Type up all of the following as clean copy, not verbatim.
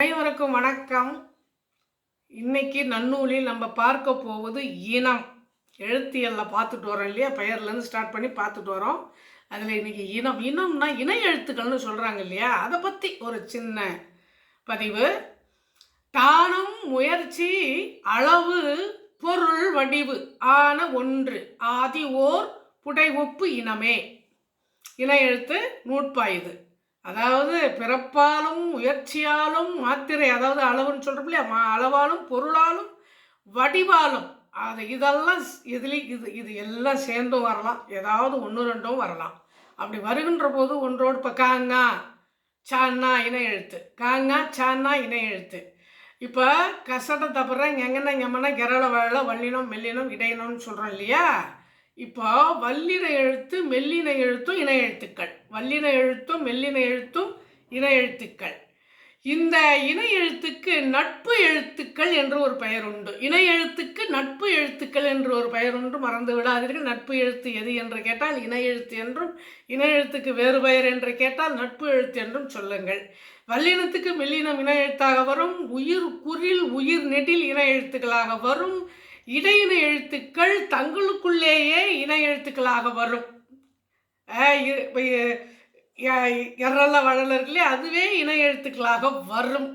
அனைவருக்கும் வணக்கம். இன்னைக்கு நன்னூலில் நம்ம பார்க்க போவது இனம். எழுத்தியல்ல பார்த்துட்டு வரோம் இல்லையா, பெயர்லேருந்து ஸ்டார்ட் பண்ணி பார்த்துட்டு வரோம். அதில் இன்னைக்கு இனம்னா இணை எழுத்துக்கள்னு சொல்கிறாங்க இல்லையா, அதை பற்றி ஒரு சின்ன பதிவு. தானம், முயற்சி, அளவு, பொருள், வடிவு ஆன ஒன்று ஆதி ஓர் புடை ஒப்பு இனமே. இணை எழுத்து நூற்பாயுது. அதாவது பிறப்பாலும் முயற்சியாலும் மாத்திரை, அதாவது அளவுன்னு சொல்கிறோம் இல்லையா, அளவாலும் பொருளாலும் வடிவாலும், அது இதெல்லாம் இது எல்லாம் சேர்ந்தும் வரலாம், ஏதாவது ஒன்று ரெண்டும் வரலாம். அப்படி வருகின்ற போது ஒன்றோடு இப்போ காங்கா சான்னா இணை எழுத்து, காங்கா சான்னா இணை எழுத்து. இப்போ கசட தப்புற எங்கன்னா எம்மனா கெரள வழ வல்லினம் மெல்லினம் இடையினம்னு சொல்கிறோம் இல்லையா. இப்போ வல்லின எழுத்து மெல்லின எழுத்தும் இணை எழுத்துக்கள், வல்லின எழுத்தும் மெல்லின எழுத்தும் இணை எழுத்துக்கள். இந்த இணை எழுத்துக்கு நட்பு எழுத்துக்கள் என்று ஒரு பெயர் உண்டு. இணை எழுத்துக்கு நட்பு எழுத்துக்கள் என்று ஒரு பெயர் உண்டு, மறந்து விடாதீர்கள். நட்பு எழுத்து எது என்று கேட்டால் இணை எழுத்து என்றும், இணை எழுத்துக்கு வேறு பெயர் என்று கேட்டால் நட்பு எழுத்து என்றும் சொல்லுங்கள். வல்லினத்துக்கு மெல்லினம் இணை எழுத்தாக வரும், உயிர் குறில் உயிர் நெடில் இணை எழுத்துக்களாக வரும். இடையின எழுத்துக்கள் தங்களுக்குள்ளேயே இணை எழுத்துக்களாக வரும். எறல வழல இருக்குல்லையே, அதுவே இணை எழுத்துக்களாக வரும்.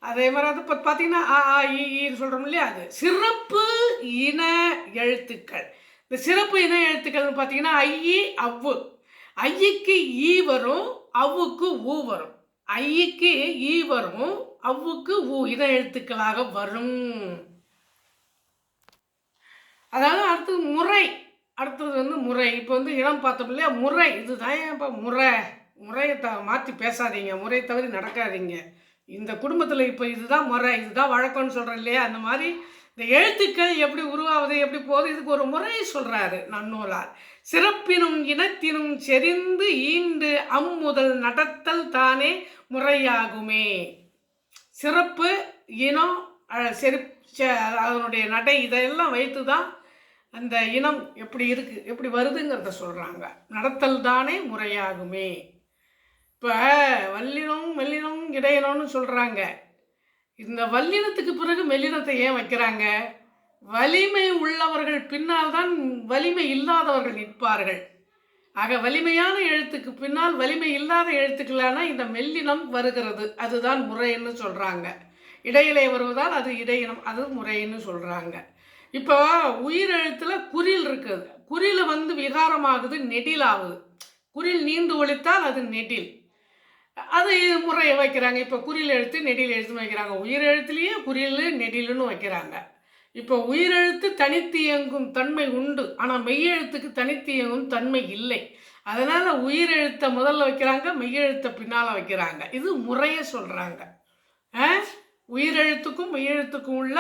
அதே மாதிரி அது இப்போ பார்த்தீங்கன்னா ஈன்னு சொல்கிறோம் இல்லையா, அது சிறப்பு இன எழுத்துக்கள். இந்த சிறப்பு இன எழுத்துக்கள்னு பார்த்தீங்கன்னா ஐ அவ்வு. ஐக்கு ஈ வரும், அவ்வுக்கு ஊ வரும். ஐக்கு ஈ வரும், அவ்வுக்கு ஊ இன எழுத்துக்களாக வரும். அதாவது அடுத்தது முறை. அடுத்தது முறை. இப்போ இனம் பார்த்தோம் இல்லையா, முறை. இதுதான் இப்போ முறையை மாற்றி பேசாதீங்க, முறை தவறி நடக்காதீங்க. இந்த குடும்பத்தில் இப்போ இதுதான் முறை, இதுதான் வழக்கம்னு சொல்கிறேன் இல்லையா, அந்த மாதிரி இந்த எழுத்துக்கள் எப்படி உருவாவது, எப்படி போகுது, இதுக்கு ஒரு முறையை சொல்கிறாரு நன்னூலார். சிறப்பினும் இனத்தினும் செறிந்து ஈண்டு அம்முதல் நடத்தல் தானே முறையாகுமே. சிறப்பு இனம் அதனுடைய நடை இதெல்லாம் வைத்து தான் அந்த இனம் எப்படி இருக்குது, எப்படி வருதுங்கிறத சொல்கிறாங்க. நடத்தல் தானே முறையாகுமே. இப்போ வல்லினம் மெல்லினம் இடையினம்னு சொல்கிறாங்க. இந்த வல்லினத்துக்கு பிறகு மெல்லினத்தை ஏன் வைக்கிறாங்க? வலிமை உள்ளவர்கள் பின்னால் தான் வலிமை இல்லாதவர்கள் நிற்பார்கள். ஆக வலிமையான எழுத்துக்கு பின்னால் வலிமை இல்லாத எழுத்துக்களான இந்த மெல்லினம் வருகிறது, அதுதான் முறைன்னு சொல்கிறாங்க. இடையிலே வருவதால் அது இடையினம், அது முறைன்னு சொல்கிறாங்க. இப்போ உயிர் எழுத்தில் குறில் இருக்குது, குறில் விகாரமாகுது, நெடில் ஆகுது. குறில் நீண்டு ஒழித்தால் அது நெடில், அது முறையை வைக்கிறாங்க. இப்போ குறில் எழுத்து நெடில் எழுத்துன்னு வைக்கிறாங்க. உயிர் எழுத்துலேயே குறில் நெடில்னு வைக்கிறாங்க. இப்போ உயிரெழுத்து தனித்து இயங்கும் தன்மை உண்டு, ஆனால் மெய்யெழுத்துக்கு தனித்து இயங்கும் தன்மை இல்லை. அதனால் உயிரெழுத்தை முதல்ல வைக்கிறாங்க, மெய்யெழுத்தை பின்னால் வைக்கிறாங்க. இது முறையை சொல்கிறாங்க. உயிரெழுத்துக்கும் மெய்யெழுத்துக்கும் உள்ள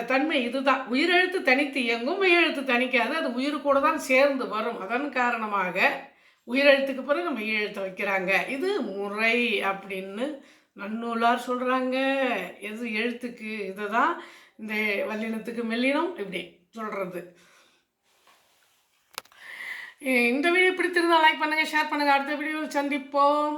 தன்மை இதுதான். உயிரெழுத்து தனித்து இயங்கும், மெய்யெழுத்து தனிக்காது, அது உயிர் கூட தான் சேர்ந்து வரும். அதன் காரணமாக உயிரெழுத்துக்கு பிறகு மெய்யெழுத்தை வைக்கிறாங்க. இது முறை அப்படின்னு நன்னூலார் சொல்கிறாங்க. எது எழுத்துக்கு இதை தான் இந்த வல்லினத்துக்கு மெல்லினம் இப்படி சொல்கிறது. இந்த வீடியோ பிடித்திருந்தால் லைக் பண்ணுங்கள், ஷேர் பண்ணுங்கள். அடுத்த வீடியோவில் சந்திப்போம்.